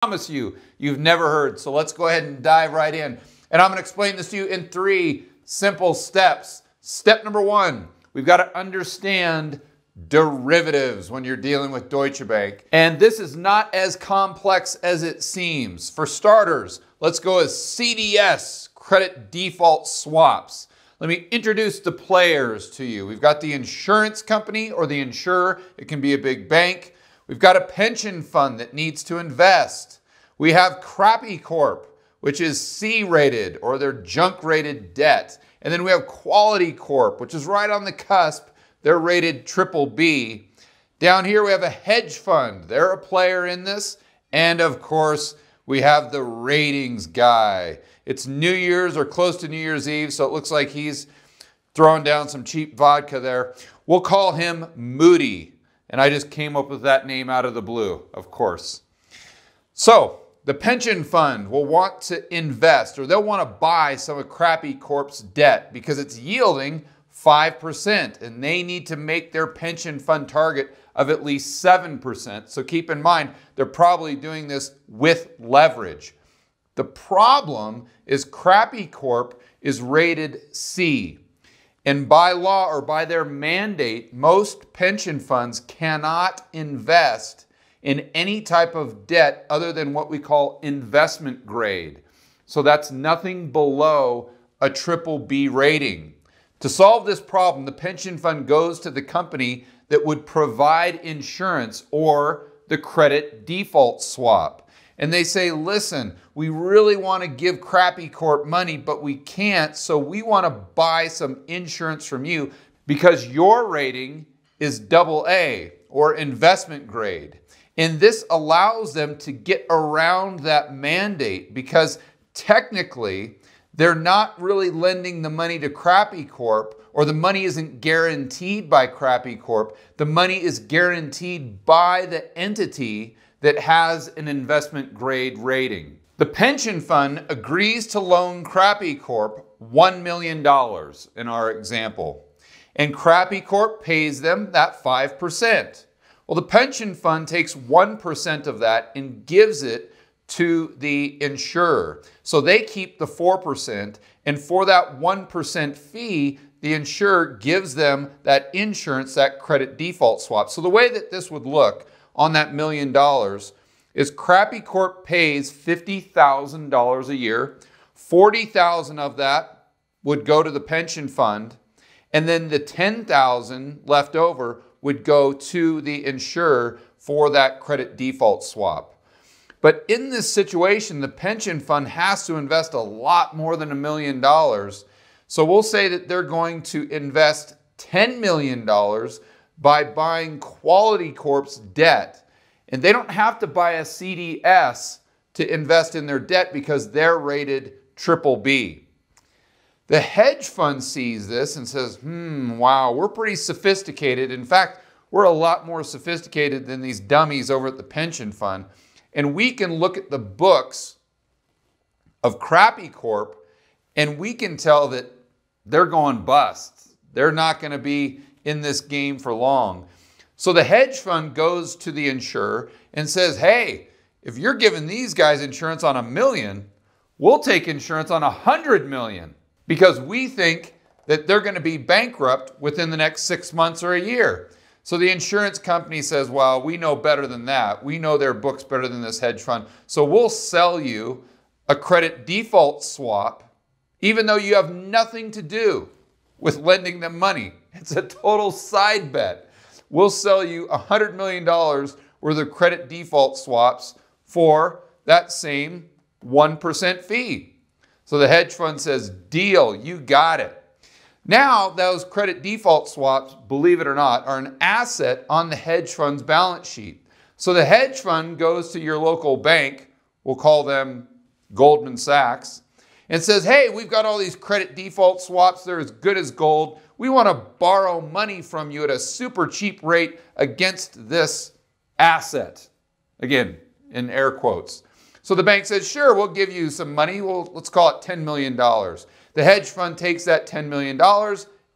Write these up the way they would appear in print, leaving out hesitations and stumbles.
promise you, you've never heard. So let's go ahead and dive right in. And I'm going to explain this to you in 3 simple steps. Step number 1, we've got to understand derivatives when you're dealing with Deutsche Bank. And this is not as complex as it seems. For starters, let's go with CDS, credit default swaps. Let me introduce the players to you. We've got the insurance company or the insurer. It can be a big bank. We've got a pension fund that needs to invest. We have Crappy Corp, which is C-rated or their junk-rated debt. And then we have Quality Corp, which is right on the cusp. They're rated BBB. Down here we have a hedge fund. They're a player in this. And of course, we have the ratings guy. It's New Year's or close to New Year's Eve, so it looks like he's throwing down some cheap vodka there. We'll call him Moody. And I just came up with that name out of the blue, of course. So the pension fund will want to invest, or they'll want to buy some of Crappy Corp's debt because it's yielding 5%, and they need to make their pension fund target of at least 7%. So keep in mind, they're probably doing this with leverage. The problem is Crappy Corp is rated C. And by law or by their mandate, most pension funds cannot invest in any type of debt other than what we call investment grade. So that's nothing below a BBB rating. To solve this problem, the pension fund goes to the company that would provide insurance or the credit default swap. And they say, listen, we really want to give Crappy Corp money, but we can't, so we want to buy some insurance from you because your rating is AA or investment grade. And this allows them to get around that mandate because technically they're not really lending the money to Crappy Corp, or the money isn't guaranteed by Crappy Corp. The money is guaranteed by the entity that has an investment grade rating. The pension fund agrees to loan Crappy Corp $1 million in our example, and Crappy Corp pays them that 5%. Well, the pension fund takes 1% of that and gives it to the insurer. So they keep the 4%, and for that 1% fee, the insurer gives them that insurance, that credit default swap. So the way that this would look on that $1 million is Crappy Corp pays $50,000 a year. $40,000 of that would go to the pension fund, and then the $10,000 left over would go to the insurer for that credit default swap. But in this situation, the pension fund has to invest a lot more than $1 million. So we'll say that they're going to invest $10 million by buying Quality Corp's debt. And they don't have to buy a CDS to invest in their debt because they're rated BBB. The hedge fund sees this and says, wow, we're pretty sophisticated. In fact, we're a lot more sophisticated than these dummies over at the pension fund. And we can look at the books of Crappy Corp and we can tell that they're going bust. They're not going to be in this game for long. So the hedge fund goes to the insurer and says, hey, if you're giving these guys insurance on $1 million, we'll take insurance on $100 million because we think that they're going to be bankrupt within the next 6 months or a year. So the insurance company says, well, we know better than that. We know their books better than this hedge fund. So we'll sell you a credit default swap, even though you have nothing to do with lending them money. It's a total side bet. We'll sell you $100 million worth of credit default swaps for that same 1% fee. So the hedge fund says, deal, you got it. Now, those credit default swaps, believe it or not, are an asset on the hedge fund's balance sheet. So the hedge fund goes to your local bank, we'll call them Goldman Sachs, and says, hey, we've got all these credit default swaps. They're as good as gold. We want to borrow money from you at a super cheap rate against this asset. Again, in air quotes. So the bank says, sure, we'll give you some money. Let's call it $10 million. The hedge fund takes that $10 million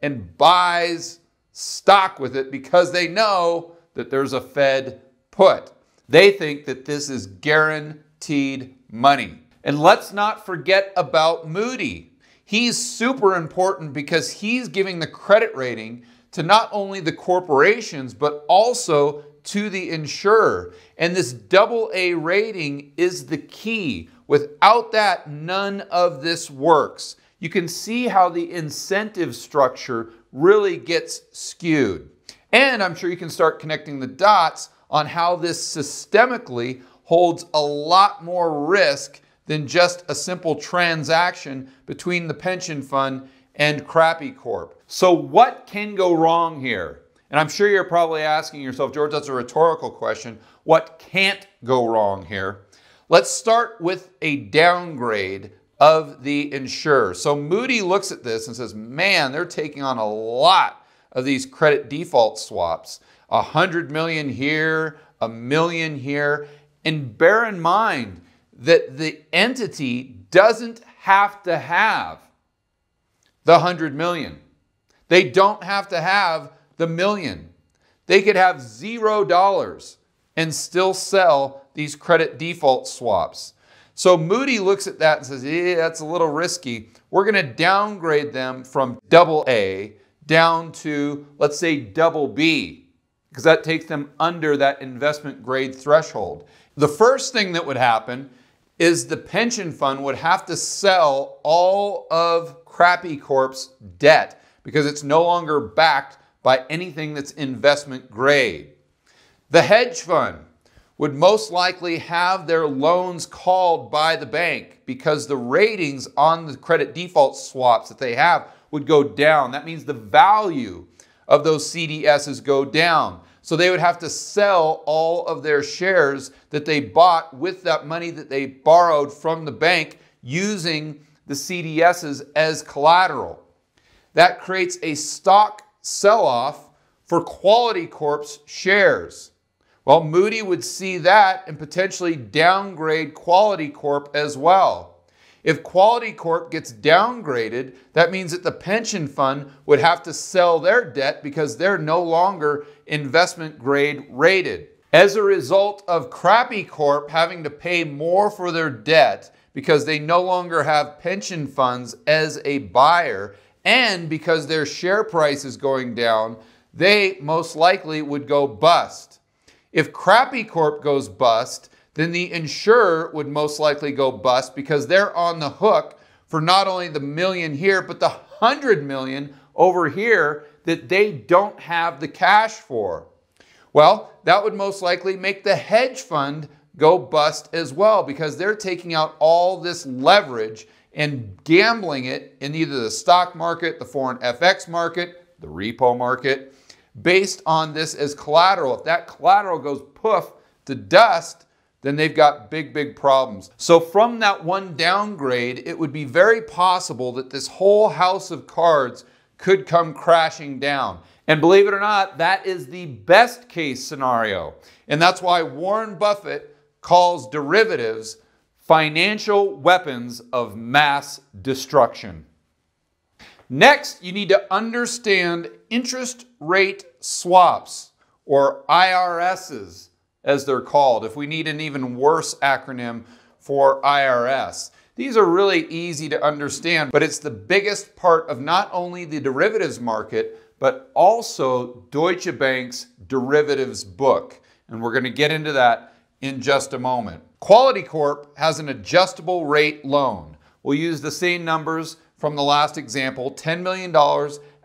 and buys stock with it because they know that there's a Fed put. They think that this is guaranteed guaranteed money. And let's not forget about Moody. He's super important because he's giving the credit rating to not only the corporations, but also to the insurer. And this AA rating is the key. Without that, none of this works. You can see how the incentive structure really gets skewed. And I'm sure you can start connecting the dots on how this systemically holds a lot more risk than just a simple transaction between the pension fund and Crappy Corp. So what can go wrong here? And I'm sure you're probably asking yourself, George, that's a rhetorical question. What can't go wrong here? Let's start with a downgrade of the insurer. So Moody looks at this and says, man, they're taking on a lot of these credit default swaps. 100 million here, 1 million here. And bear in mind that the entity doesn't have to have the 100 million. They don't have to have the million. They could have $0 and still sell these credit default swaps. So Moody looks at that and says, yeah, that's a little risky. We're going to downgrade them from AA down to, let's say, BB, because that takes them under that investment grade threshold. The first thing that would happen is the pension fund would have to sell all of Crappy Corp's debt because it's no longer backed by anything that's investment grade. The hedge fund would most likely have their loans called by the bank because the ratings on the credit default swaps that they have would go down. That means the value of those CDSs go down. So they would have to sell all of their shares that they bought with that money that they borrowed from the bank using the CDSs as collateral. That creates a stock sell-off for Quality Corp's shares. Well, Moody would see that and potentially downgrade Quality Corp as well. If Quality Corp gets downgraded, that means that the pension fund would have to sell their debt because they're no longer investment grade rated. As a result of Crappy Corp having to pay more for their debt because they no longer have pension funds as a buyer and because their share price is going down, they most likely would go bust. If Crappy Corp goes bust, then the insurer would most likely go bust because they're on the hook for not only the million here, but the 100 million over here that they don't have the cash for. Well, that would most likely make the hedge fund go bust as well because they're taking out all this leverage and gambling it in either the stock market, the foreign FX market, the repo market, based on this as collateral. If that collateral goes poof to dust, then they've got big, big problems. So from that one downgrade, it would be very possible that this whole house of cards could come crashing down. And believe it or not, that is the best case scenario. And that's why Warren Buffett calls derivatives financial weapons of mass destruction. Next, you need to understand interest rate swaps, or IRSs, as they're called, if we need an even worse acronym for IRS. These are really easy to understand, but it's the biggest part of not only the derivatives market, but also Deutsche Bank's derivatives book. And we're going to get into that in just a moment. Quality Corp has an adjustable rate loan. We'll use the same numbers from the last example, $10 million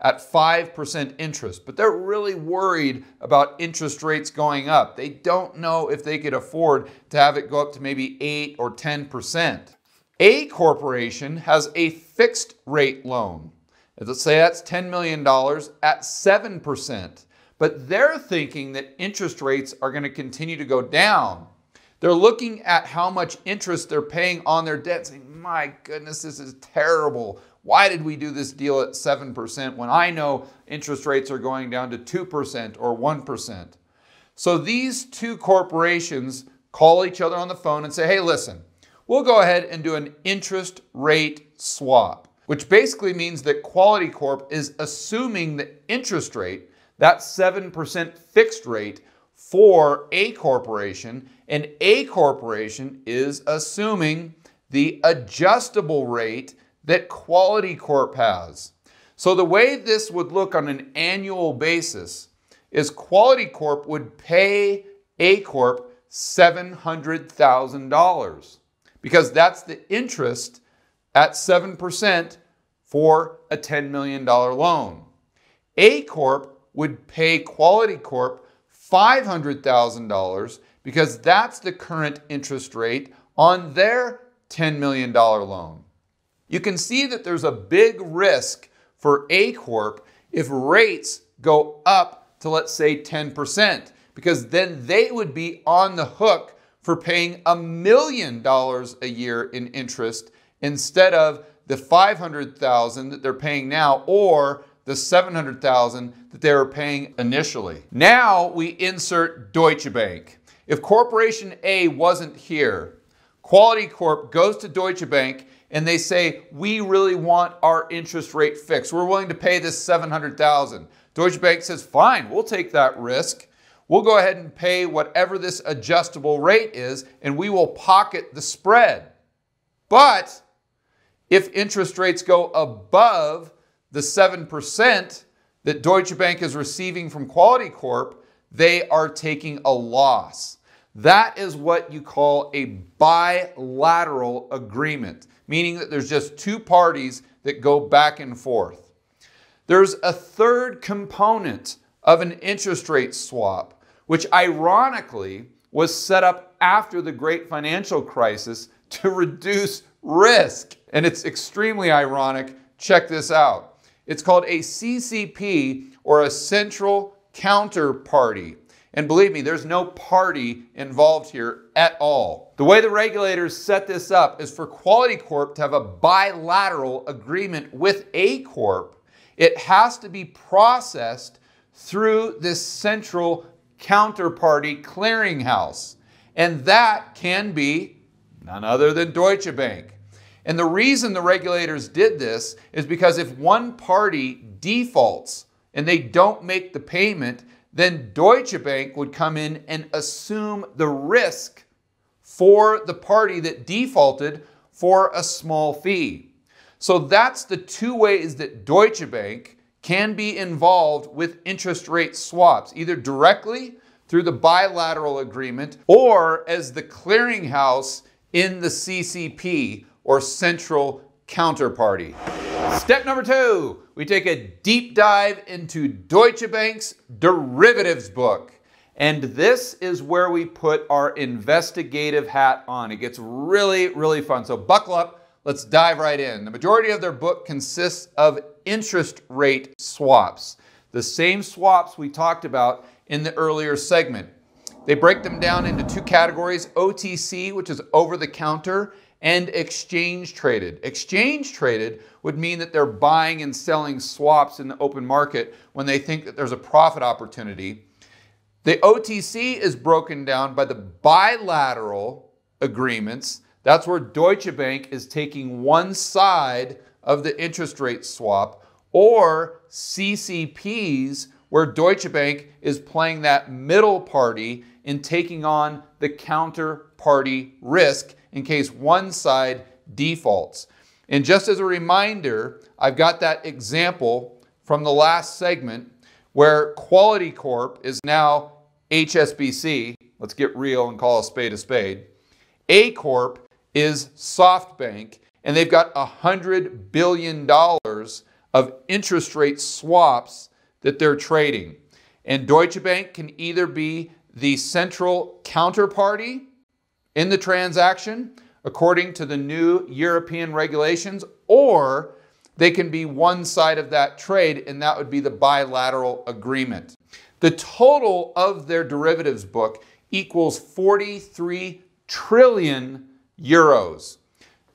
at 5% interest, but they're really worried about interest rates going up. They don't know if they could afford to have it go up to maybe 8 or 10%. A corporation has a fixed rate loan. Let's say that's $10 million at 7%, but they're thinking that interest rates are going to continue to go down. They're looking at how much interest they're paying on their debt, saying, my goodness, this is terrible. Why did we do this deal at 7% when I know interest rates are going down to 2% or 1%? So these two corporations call each other on the phone and say, hey, listen, we'll go ahead and do an interest rate swap, which basically means that Quality Corp is assuming the interest rate, that 7% fixed rate, for A corporation, and A corporation is assuming the adjustable rate that Quality Corp has. So the way this would look on an annual basis is Quality Corp would pay A Corp $700,000 because that's the interest at 7% for a $10 million loan. A Corp would pay Quality Corp $500,000 because that's the current interest rate on their $10 million loan. You can see that there's a big risk for A Corp if rates go up to, let's say, 10%, because then they would be on the hook for paying $1 million a year in interest instead of the $500,000 that they're paying now or the $700,000 that they were paying initially. Now we insert Deutsche Bank. If Corporation A wasn't here, Quality Corp goes to Deutsche Bank and they say, we really want our interest rate fixed. We're willing to pay this $700,000. Deutsche Bank says, fine, we'll take that risk. We'll go ahead and pay whatever this adjustable rate is, and we will pocket the spread. But if interest rates go above the 7% that Deutsche Bank is receiving from Quality Corp, they are taking a loss. That is what you call a bilateral agreement, meaning that there's just two parties that go back and forth. There's a third component of an interest rate swap, which ironically was set up after the Great Financial Crisis to reduce risk. And it's extremely ironic. Check this out. It's called a CCP, or a central counterparty. And believe me, there's no party involved here at all. The way the regulators set this up is for Quality Corp to have a bilateral agreement with A Corp. It has to be processed through this central counterparty clearinghouse. And that can be none other than Deutsche Bank. And the reason the regulators did this is because if one party defaults and they don't make the payment, then Deutsche Bank would come in and assume the risk for the party that defaulted for a small fee. So that's the two ways that Deutsche Bank can be involved with interest rate swaps, either directly through the bilateral agreement or as the clearinghouse in the CCP, or central counterparty. Step number 2, we take a deep dive into Deutsche Bank's derivatives book. And this is where we put our investigative hat on. It gets really, really fun. So buckle up, let's dive right in. The majority of their book consists of interest rate swaps, the same swaps we talked about in the earlier segment. They break them down into two categories: OTC, which is over the counter, and exchange traded. Exchange traded would mean that they're buying and selling swaps in the open market when they think that there's a profit opportunity. The OTC is broken down by the bilateral agreements. That's where Deutsche Bank is taking one side of the interest rate swap, or CCPs, where Deutsche Bank is playing that middle party in taking on the counterparty risk in case one side defaults. And just as a reminder, I've got that example from the last segment where Quality Corp is now HSBC. Let's get real and call a spade a spade. A Corp is SoftBank, and they've got $100 billion of interest rate swaps that they're trading. And Deutsche Bank can either be the central counterparty in the transaction, according to the new European regulations, or they can be one side of that trade, and that would be the bilateral agreement. The total of their derivatives book equals 43 trillion euros.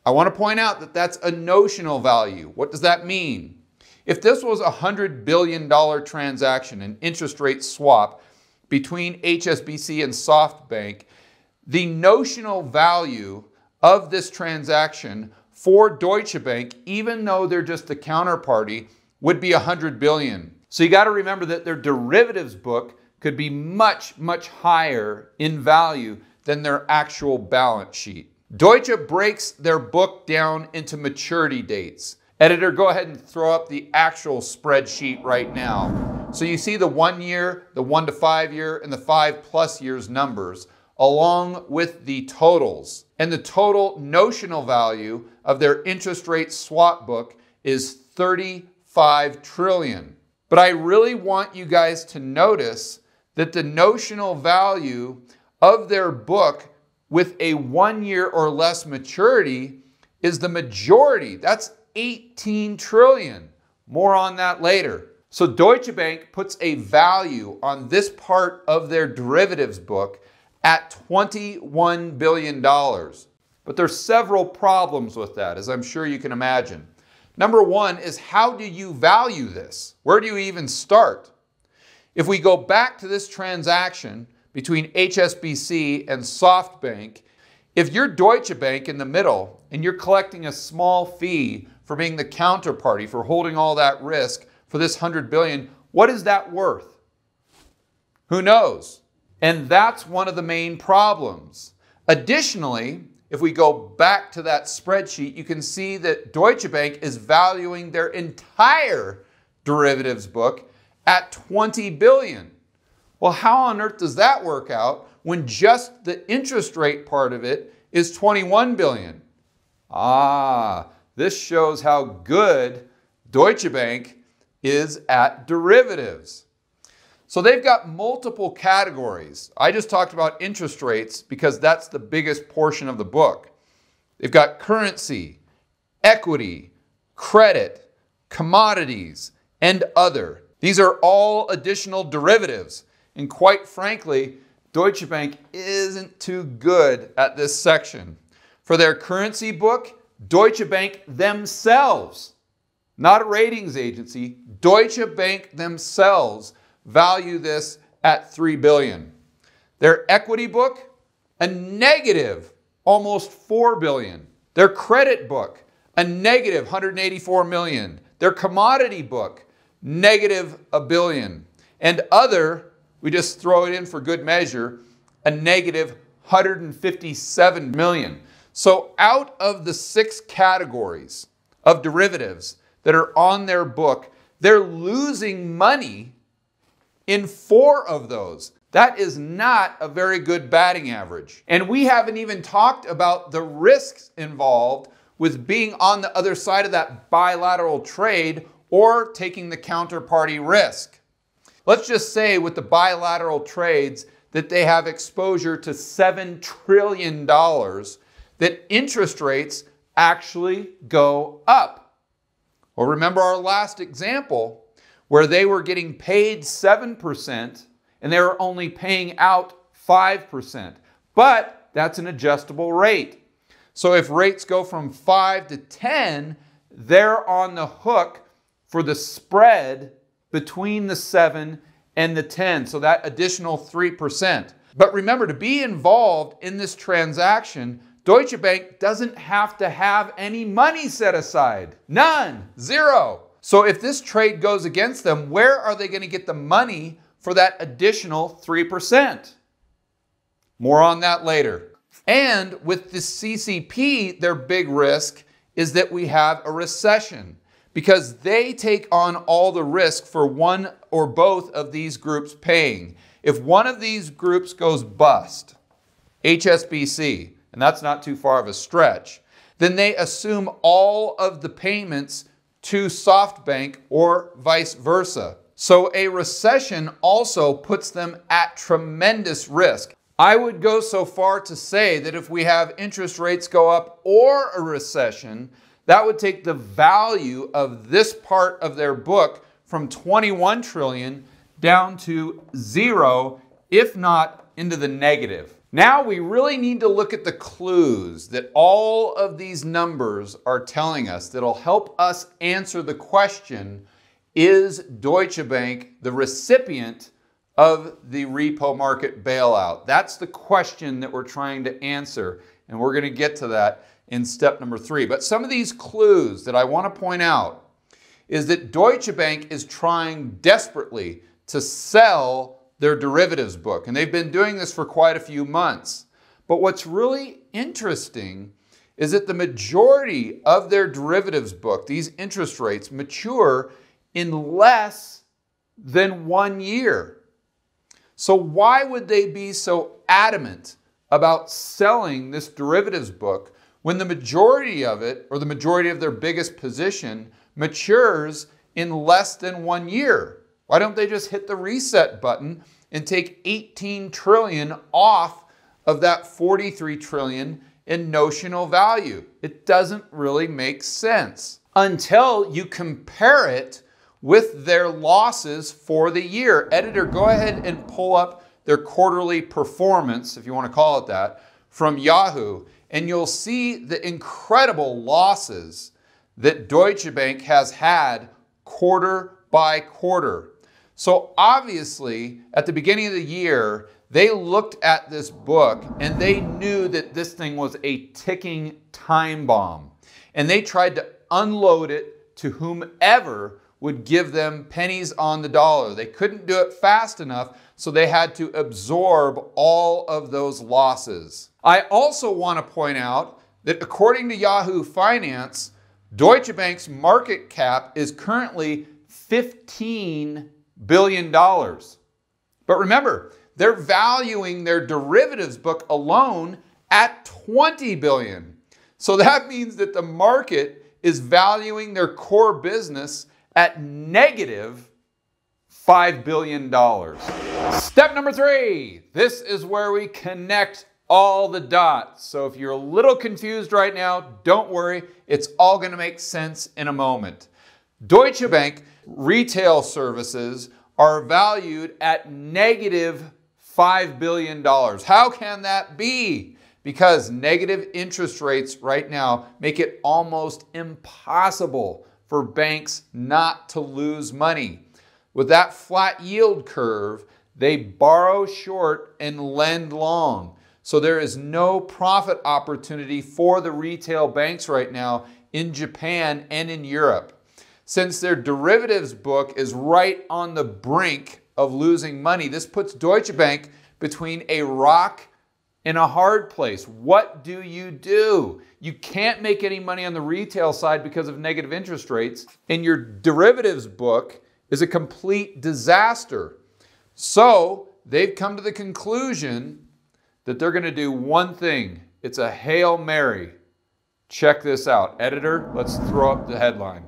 I want to point out that that's a notional value. What does that mean? If this was a $100 billion transaction, an interest rate swap between HSBC and SoftBank, the notional value of this transaction for Deutsche Bank, even though they're just the counterparty, would be $100 billion. So you got to remember that their derivatives book could be much, much higher in value than their actual balance sheet. Deutsche breaks their book down into maturity dates. Editor, go ahead and throw up the actual spreadsheet right now. So you see the 1 year, the 1 to 5 year, and the 5+ years numbers, along with the totals. And the total notional value of their interest rate swap book is 35 trillion. But I really want you guys to notice that the notional value of their book with a 1 year or less maturity is the majority. That's 18 trillion. More on that later. So Deutsche Bank puts a value on this part of their derivatives book at $21 billion. But there's several problems with that, as I'm sure you can imagine. Number one is, how do you value this? Where do you even start? If we go back to this transaction between HSBC and SoftBank, if you're Deutsche Bank in the middle and you're collecting a small fee for being the counterparty, for holding all that risk for this 100 billion, what is that worth? Who knows? And that's one of the main problems. Additionally, if we go back to that spreadsheet, you can see that Deutsche Bank is valuing their entire derivatives book at 20 billion. Well, how on earth does that work out when just the interest rate part of it is 21 billion? This shows how good Deutsche Bank is at derivatives. So they've got multiple categories. I just talked about interest rates because that's the biggest portion of the book. They've got currency, equity, credit, commodities, and other. These are all additional derivatives. And quite frankly, Deutsche Bank isn't too good at this section. For their currency book, Deutsche Bank themselves, not a ratings agency, Deutsche Bank themselves value this at 3 billion. Their equity book, a negative almost 4 billion. Their credit book, a negative 184 million. Their commodity book, negative $1 billion. And other, we just throw it in for good measure, a negative 157 million. So out of the 6 categories of derivatives that are on their book, they're losing money in 4 of those. That is not a very good batting average. And we haven't even talked about the risks involved with being on the other side of that bilateral trade or taking the counterparty risk. Let's just say with the bilateral trades that they have exposure to $7 trillion, that interest rates actually go up. Well, remember our last example where they were getting paid 7% and they were only paying out 5%. But that's an adjustable rate. So if rates go from 5 to 10, they're on the hook for the spread between the 7 and the 10. So that additional 3%. But remember, to be involved in this transaction, Deutsche Bank doesn't have to have any money set aside. None. Zero. So if this trade goes against them, where are they going to get the money for that additional 3%? More on that later. And with the CCP, their big risk is that we have a recession because they take on all the risk for one or both of these groups paying. If one of these groups goes bust, HSBC, and that's not too far of a stretch, then they assume all of the payments to SoftBank or vice versa. So a recession also puts them at tremendous risk. I would go so far to say that if we have interest rates go up or a recession, that would take the value of this part of their book from 21 trillion down to 0, if not into the negative. Now we really need to look at the clues that all of these numbers are telling us that'll help us answer the question, is Deutsche Bank the recipient of the repo market bailout? That's the question that we're trying to answer, and we're going to get to that in step number 3. But some of these clues that I want to point out is that Deutsche Bank is trying desperately to sell their derivatives book. And they've been doing this for quite a few months. But what's really interesting is that the majority of their derivatives book, these interest rates, mature in less than 1 year. So why would they be so adamant about selling this derivatives book when the majority of it, or the majority of their biggest position, matures in less than 1 year? Why don't they just hit the reset button and take 18 trillion off of that 43 trillion in notional value? It doesn't really make sense until you compare it with their losses for the year. Editor, go ahead and pull up their quarterly performance, if you want to call it that, from Yahoo, and you'll see the incredible losses that Deutsche Bank has had quarter by quarter. So obviously, at the beginning of the year, they looked at this book and they knew that this thing was a ticking time bomb. And they tried to unload it to whomever would give them pennies on the dollar. They couldn't do it fast enough, so they had to absorb all of those losses. I also want to point out that according to Yahoo Finance, Deutsche Bank's market cap is currently $15 billion. But remember, they're valuing their derivatives book alone at $20 billion. So that means that the market is valuing their core business at negative $5 billion. Step number 3. This is where we connect all the dots. So if you're a little confused right now, don't worry. It's all going to make sense in a moment. Deutsche Bank retail services are valued at negative $5 billion. How can that be? Because negative interest rates right now make it almost impossible for banks not to lose money. With that flat yield curve, they borrow short and lend long. So there is no profit opportunity for the retail banks right now in Japan and in Europe. Since their derivatives book is right on the brink of losing money, this puts Deutsche Bank between a rock and a hard place. What do? You can't make any money on the retail side because of negative interest rates, and your derivatives book is a complete disaster. So they've come to the conclusion that they're going to do one thing. It's a Hail Mary. Check this out. Editor, let's throw up the headline.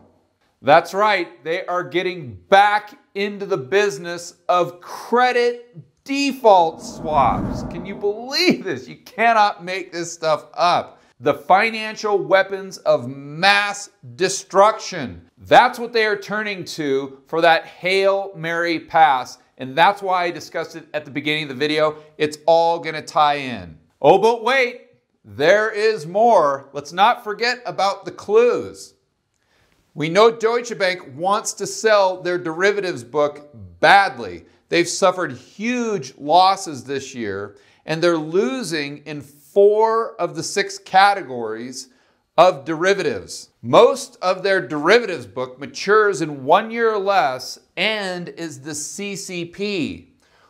That's right. They are getting back into the business of credit default swaps. Can you believe this? You cannot make this stuff up. The financial weapons of mass destruction. That's what they are turning to for that Hail Mary pass. And that's why I discussed it at the beginning of the video. It's all going to tie in. Oh, but wait, there is more. Let's not forget about the clues. We know Deutsche Bank wants to sell their derivatives book badly. They've suffered huge losses this year, and they're losing in 4 of the 6 categories of derivatives. Most of their derivatives book matures in 1 year or less and is the CCP,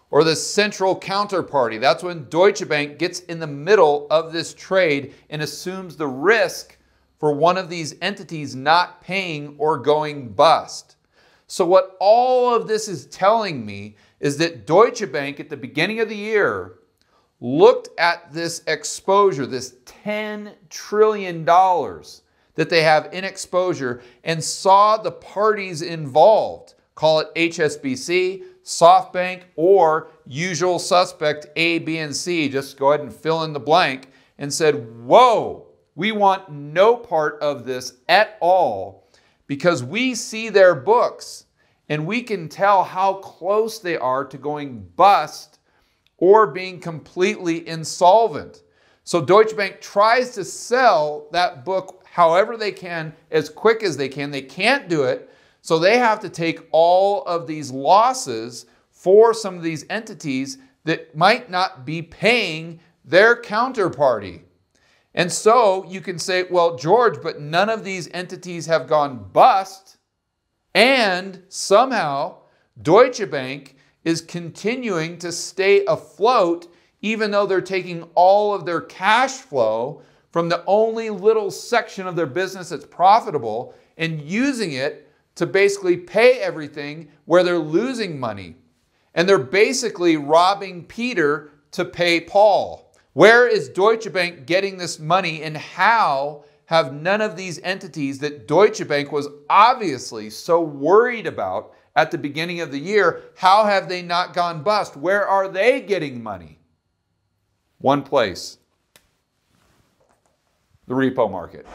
or the central counterparty. That's when Deutsche Bank gets in the middle of this trade and assumes the risk for one of these entities not paying or going bust. So what all of this is telling me is that Deutsche Bank at the beginning of the year looked at this exposure, this $10 trillion that they have in exposure, and saw the parties involved, call it HSBC, SoftBank, or usual suspect A, B, and C, just go ahead and fill in the blank, and said, whoa, we want no part of this at all, because we see their books and we can tell how close they are to going bust or being completely insolvent. So Deutsche Bank tries to sell that book however they can, as quick as they can. They can't do it, so they have to take all of these losses for some of these entities that might not be paying their counterparty. And so you can say, well, George, but none of these entities have gone bust, and somehow Deutsche Bank is continuing to stay afloat even though they're taking all of their cash flow from the only little section of their business that's profitable and using it to basically pay everything where they're losing money. And they're basically robbing Peter to pay Paul. Where is Deutsche Bank getting this money, and how have none of these entities that Deutsche Bank was obviously so worried about at the beginning of the year, how have they not gone bust? Where are they getting money? One place: the repo market.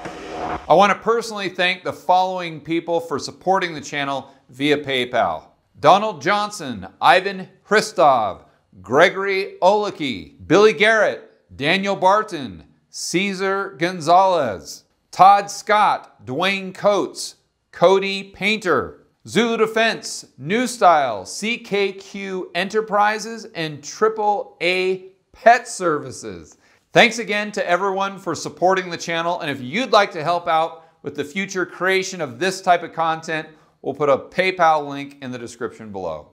I want to personally thank the following people for supporting the channel via PayPal: Donald Johnson, Ivan Hristov, Gregory Olicky, Billy Garrett, Daniel Barton, Cesar Gonzalez, Todd Scott, Dwayne Coates, Cody Painter, Zulu Defense, New Style, CKQ Enterprises, and AAA Pet Services. Thanks again to everyone for supporting the channel, and if you'd like to help out with the future creation of this type of content, we'll put a PayPal link in the description below.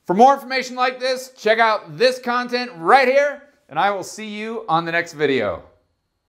For more information like this, check out this content right here, and I will see you on the next video.